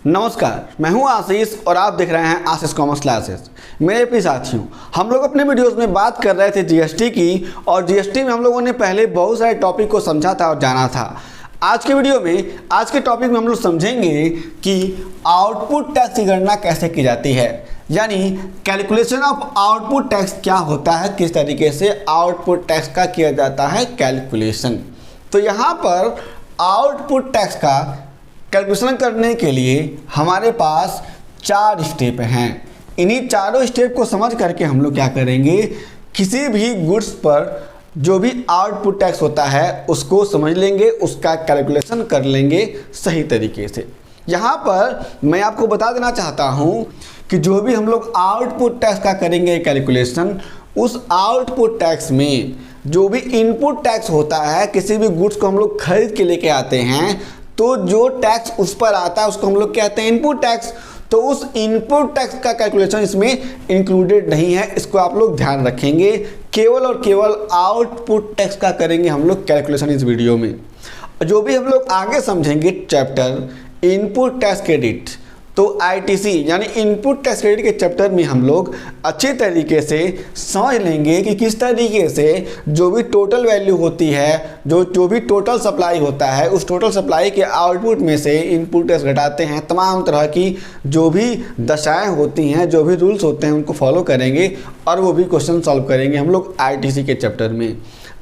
नमस्कार, मैं हूं आशीष और आप देख रहे हैं आशीष कॉमर्स क्लासेस। मेरे प्रिय साथियों, हम लोग अपने वीडियोस में बात कर रहे थे जीएसटी की, और जीएसटी में हम लोगों ने पहले बहुत सारे टॉपिक को समझा था और जाना था। आज के वीडियो में, आज के टॉपिक में हम लोग समझेंगे कि आउटपुट टैक्स की गणना कैसे की जाती है, यानी कैलकुलेशन ऑफ आउटपुट टैक्स क्या होता है, किस तरीके से आउटपुट टैक्स का किया जाता है कैलकुलेशन। तो यहाँ पर आउटपुट टैक्स का कैलकुलेशन करने के लिए हमारे पास 4 स्टेप हैं। इन्हीं चारों स्टेप को समझ करके हम लोग क्या करेंगे, किसी भी गुड्स पर जो भी आउटपुट टैक्स होता है उसको समझ लेंगे, उसका कैलकुलेशन कर लेंगे सही तरीके से। यहाँ पर मैं आपको बता देना चाहता हूँ कि जो भी हम लोग आउटपुट टैक्स का करेंगे कैलकुलेशन, उस आउटपुट टैक्स में जो भी इनपुट टैक्स होता है, किसी भी गुड्स को हम लोग खरीद के लेके आते हैं तो जो टैक्स उस पर आता है उसको हम लोग कहते हैं इनपुट टैक्स। तो उस इनपुट टैक्स का कैलकुलेशन इसमें इंक्लूडेड नहीं है, इसको आप लोग ध्यान रखेंगे। केवल और केवल आउटपुट टैक्स का करेंगे हम लोग कैलकुलेशन इस वीडियो में। जो भी हम लोग आगे समझेंगे चैप्टर इनपुट टैक्स क्रेडिट, तो आईटीसी यानी इनपुट टैक्स क्रेडिट के चैप्टर में हम लोग अच्छे तरीके से समझ लेंगे कि किस तरीके से जो भी टोटल वैल्यू होती है, जो भी टोटल सप्लाई होता है, उस टोटल सप्लाई के आउटपुट में से इनपुट टैक्स घटाते हैं। तमाम तरह की जो भी दशाएं होती हैं, जो भी रूल्स होते हैं, उनको फॉलो करेंगे और वो भी क्वेश्चन सॉल्व करेंगे हम लोग आईटीसी के चैप्टर में।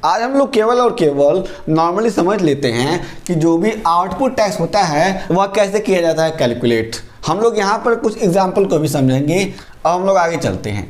आज हम लोग केवल और केवल नॉर्मली समझ लेते हैं कि जो भी आउटपुट टैक्स होता है वह कैसे किया जाता है कैलकुलेट। हम लोग यहाँ पर कुछ एग्जाम्पल को भी समझेंगे। अब हम लोग आगे चलते हैं।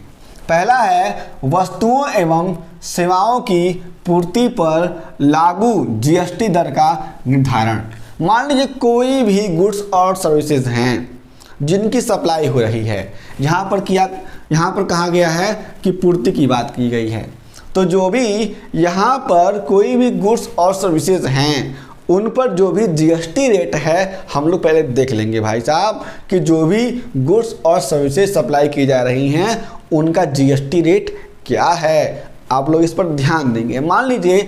पहला है वस्तुओं एवं सेवाओं की पूर्ति पर लागू जीएसटी दर का निर्धारण। मान लीजिए कोई भी गुड्स और सर्विसेज हैं जिनकी सप्लाई हो रही है, यहाँ पर कहा गया है कि पूर्ति की बात की गई है। तो जो भी यहाँ पर कोई भी गुड्स और सर्विसेज हैं उन पर जो भी जीएसटी रेट है हम लोग पहले देख लेंगे भाई साहब, कि जो भी गुड्स और सर्विसेज सप्लाई की जा रही हैं उनका जीएसटी रेट क्या है, आप लोग इस पर ध्यान देंगे। मान लीजिए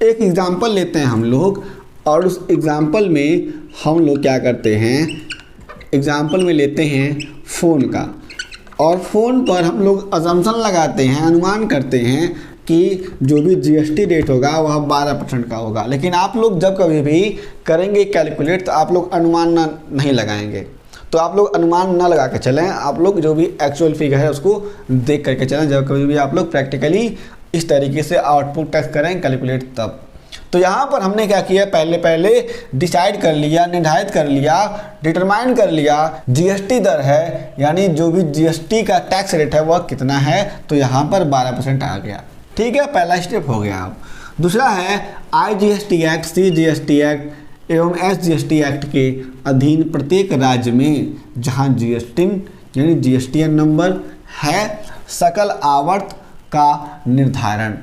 एक एग्जांपल लेते हैं हम लोग, और उस एग्जांपल में हम लोग क्या करते हैं, एग्जांपल में लेते हैं फ़ोन का, और फ़ोन पर हम लोग अजम्पशन लगाते हैं, अनुमान करते हैं कि जो भी जीएसटी रेट होगा वह 12% का होगा। लेकिन आप लोग जब कभी भी करेंगे कैलकुलेट तो आप लोग अनुमान नहीं लगाएंगे। तो आप लोग अनुमान ना लगा के चलें, आप लोग जो भी एक्चुअल फिगर है उसको देख करके चलें जब कभी भी आप लोग प्रैक्टिकली इस तरीके से आउटपुट टैक्स करें कैलकुलेट तब। तो यहाँ पर हमने क्या किया, पहले डिसाइड कर लिया, निर्धारित कर लिया, डिटरमाइन कर लिया जीएसटी दर है, यानी जो भी जीएसटी का टैक्स रेट है वह कितना है, तो यहाँ पर 12% आ गया। ठीक है, पहला स्टेप हो गया। अब दूसरा है आईजीएसटी एक्ट, सीजीएसटी एक्ट एवं एसजीएसटी एक्ट के अधीन प्रत्येक राज्य में जहां जीएसटी यानी जीएसटीएन नंबर है, सकल आवर्त का निर्धारण।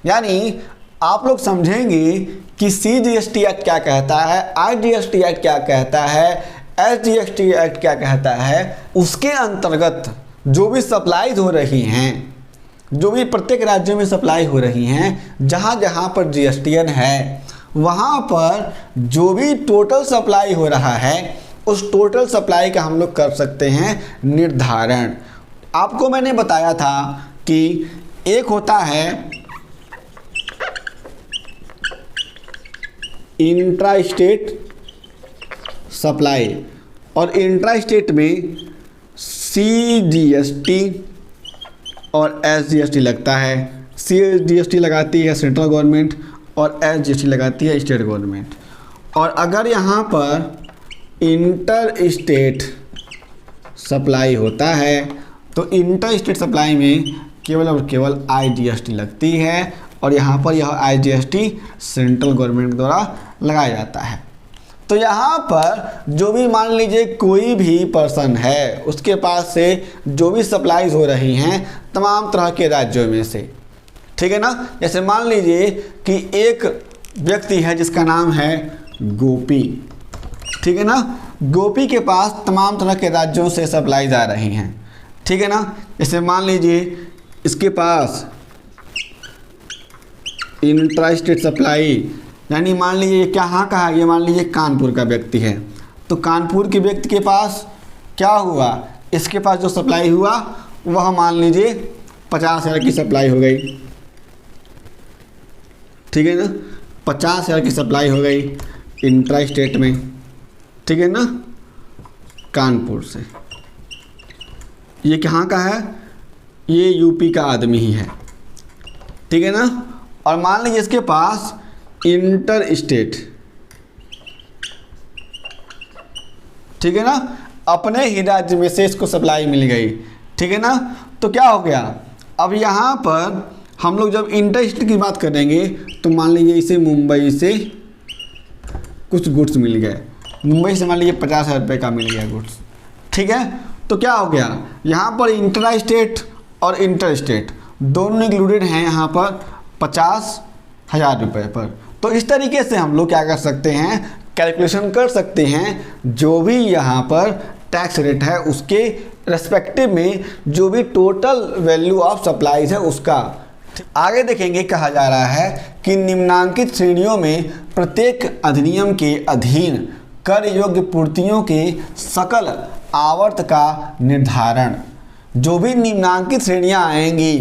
यानी आप लोग समझेंगे कि सीजीएसटी एक्ट क्या कहता है, आईजीएसटी एक्ट क्या कहता है, एसजीएसटी एक्ट क्या कहता है। उसके अंतर्गत जो भी सप्लाईज हो रही हैं, जो भी प्रत्येक राज्य में सप्लाई हो रही हैं, जहाँ जहाँ पर जीएसटीएन है वहाँ पर जो भी टोटल सप्लाई हो रहा है उस टोटल सप्लाई का हम लोग कर सकते हैं निर्धारण। आपको मैंने बताया था कि एक होता है इंट्रा स्टेट सप्लाई, और इंट्रा स्टेट में सीजीएसटी और एसजीएसटी लगता है। सीजीएसटी लगाती है सेंट्रल गवर्नमेंट और एसजीएसटी लगाती है स्टेट गवर्नमेंट। और अगर यहाँ पर इंटर स्टेट सप्लाई होता है तो इंटर स्टेट सप्लाई में केवल और केवल आईजीएसटी लगती है, और यहाँ पर यह आईजीएसटी सेंट्रल गवर्नमेंट द्वारा लगाया जाता है। तो यहाँ पर जो भी मान लीजिए कोई भी पर्सन है, उसके पास से जो भी सप्लाईज हो रही हैं तमाम तरह के राज्यों में से, ठीक है ना। जैसे मान लीजिए कि एक व्यक्ति है जिसका नाम है गोपी, ठीक है ना। गोपी के पास तमाम तरह के राज्यों से सप्लाईज आ रही हैं, ठीक है ना। जैसे मान लीजिए इसके पास इंट्रा स्टेट सप्लाई, यानी मान लीजिए कहाँ का है, ये मान लीजिए कानपुर का व्यक्ति है, तो कानपुर के व्यक्ति के पास क्या हुआ, इसके पास जो सप्लाई हुआ वह मान लीजिए 50,000 की सप्लाई हो गई, ठीक है ना, 50,000 की सप्लाई हो गई इंट्रा स्टेट में, ठीक है ना, कानपुर से। ये कहाँ का है, ये यूपी का आदमी ही है, ठीक है ना। और मान लीजिए इसके पास इंटर स्टेट, ठीक है ना, अपने ही राज्य में से इसको सप्लाई मिल गई, ठीक है ना। तो क्या हो गया, अब यहाँ पर हम लोग जब इंटर स्टेट की बात करेंगे तो मान लीजिए इसे मुंबई से कुछ गुड्स मिल गए, मुंबई से मान लीजिए 50,000 रुपये का मिल गया गुड्स, ठीक है। तो क्या हो गया, यहाँ पर इंट्रा स्टेट और इंटर स्टेट दोनों इंक्लूडेड हैं यहाँ पर 50,000 रुपये पर। तो इस तरीके से हम लोग क्या कर सकते हैं, कैलकुलेशन कर सकते हैं जो भी यहाँ पर टैक्स रेट है उसके रेस्पेक्टिव में जो भी टोटल वैल्यू ऑफ सप्लाईज है उसका। आगे देखेंगे, कहा जा रहा है कि निम्नांकित श्रेणियों में प्रत्येक अधिनियम के अधीन कर योग्य पूर्तियों के सकल आवर्त का निर्धारण, जो भी निम्नांकित श्रेणियां आएंगी,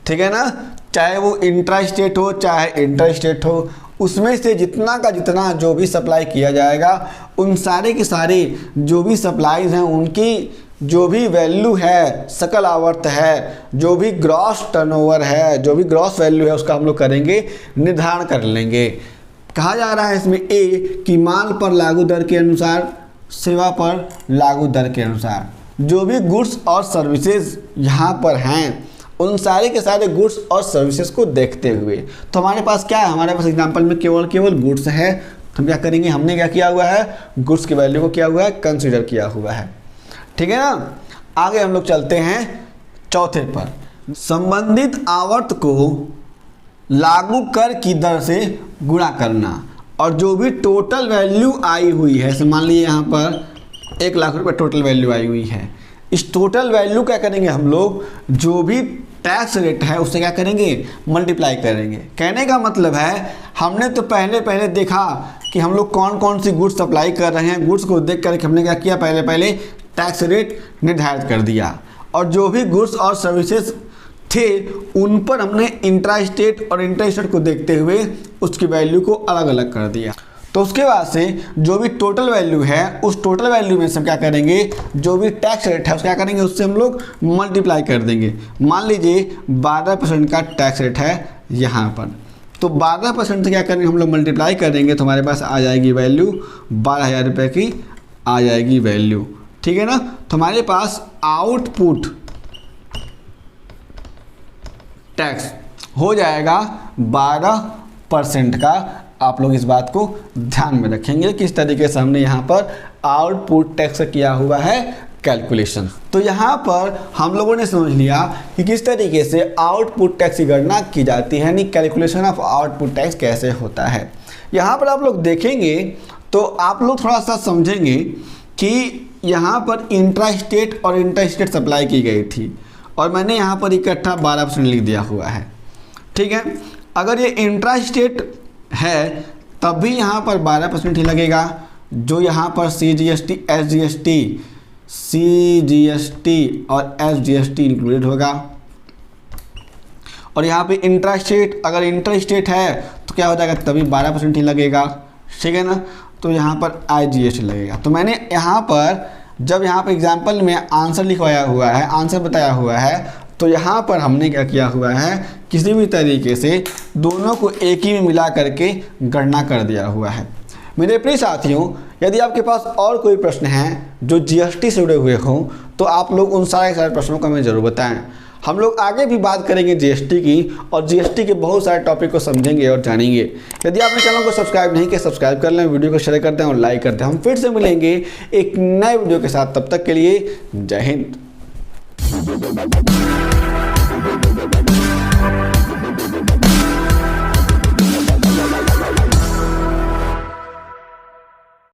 ठीक है ना, चाहे वो इंट्रा स्टेट हो चाहे इंटर स्टेट हो, उसमें से जितना का जितना जो भी सप्लाई किया जाएगा उन सारे के सारे जो भी सप्लाईज हैं उनकी जो भी वैल्यू है, सकल आवर्त है, जो भी ग्रॉस टर्नओवर है, जो भी ग्रॉस वैल्यू है उसका हम लोग करेंगे निर्धारण कर लेंगे। कहा जा रहा है इसमें ए कि माल पर लागू दर के अनुसार, सेवा पर लागू दर के अनुसार जो भी गुड्स और सर्विसेज यहाँ पर हैं उन सारे के सारे गुड्स और सर्विसेज को देखते हुए, तो हमारे पास क्या है, हमारे पास एग्जांपल में केवल गुड्स है, तो हम क्या करेंगे, हमने क्या किया हुआ है, गुड्स की वैल्यू को किया हुआ है कंसीडर किया हुआ है, ठीक है ना। आगे हम लोग चलते हैं चौथे पर, संबंधित आवर्त को लागू कर की दर से गुणा करना और जो भी टोटल वैल्यू आई हुई है, मान लीजिए यहाँ पर 1 लाख रुपए टोटल वैल्यू आई हुई है, इस टोटल वैल्यू क्या करेंगे हम लोग, जो भी टैक्स रेट है उससे क्या करेंगे, मल्टीप्लाई करेंगे। कहने का मतलब है हमने तो पहले देखा कि हम लोग कौन कौन सी गुड्स सप्लाई कर रहे हैं, गुड्स को देख करके हमने क्या किया, पहले टैक्स रेट निर्धारित कर दिया और जो भी गुड्स और सर्विसेज थे उन पर हमने इंट्रा स्टेट और इंटर स्टेट को देखते हुए उसकी वैल्यू को अलग अलग कर दिया। तो उसके बाद से जो भी टोटल वैल्यू है उस टोटल वैल्यू में से हम क्या करेंगे, जो भी टैक्स रेट है उसका क्या करेंगे, उससे हम लोग मल्टीप्लाई कर देंगे। मान लीजिए 12% का टैक्स रेट है यहाँ पर, तो 12% से क्या करेंगे हम लोग मल्टीप्लाई करेंगे तो हमारे पास आ जाएगी वैल्यू 12,000 रुपये की आ जाएगी वैल्यू, ठीक है ना। तो हमारे पास आउटपुट टैक्स हो जाएगा 12% का। आप लोग इस बात को ध्यान में रखेंगे किस तरीके से हमने यहाँ पर आउटपुट टैक्स किया हुआ है कैलकुलेशन। तो यहाँ पर हम लोगों ने समझ लिया कि किस तरीके से आउटपुट टैक्स की गणना की जाती है, यानी कैलकुलेशन ऑफ आउटपुट टैक्स कैसे होता है। यहाँ पर आप लोग देखेंगे तो आप लोग थोड़ा सा समझेंगे कि यहाँ पर इंट्रा स्टेट और इंटर स्टेट सप्लाई की गई थी और मैंने यहाँ पर इकट्ठा 12% लिख दिया हुआ है, ठीक है। अगर ये इंट्रा स्टेट है तब भी यहाँ पर 12% ही लगेगा, जो यहाँ पर CGST, SGST, CGST और SGST इंक्लूडेड होगा। और यहाँ पे इंट्रा स्टेट, अगर इंटर स्टेट है तो क्या हो जाएगा, तभी 12% ही लगेगा, ठीक है ना। तो यहाँ पर IGST लगेगा। तो मैंने यहाँ पर जब यहाँ पर एग्जाम्पल में आंसर लिखवाया हुआ है, आंसर बताया हुआ है, तो यहाँ पर हमने क्या किया हुआ है, किसी भी तरीके से दोनों को एक ही में मिला करके गणना कर दिया हुआ है। मेरे प्रिय साथियों, यदि आपके पास और कोई प्रश्न हैं जो GST से जुड़े हुए हों तो आप लोग उन सारे प्रश्नों को हमें ज़रूर बताएं। हम लोग आगे भी बात करेंगे GST की और GST के बहुत सारे टॉपिक को समझेंगे और जानेंगे। यदि आपने चैनल को सब्सक्राइब नहीं किया, सब्सक्राइब कर लें, वीडियो को शेयर करते हैं और लाइक करते हैं। हम फिर से मिलेंगे एक नए वीडियो के साथ, तब तक के लिए जय हिंद।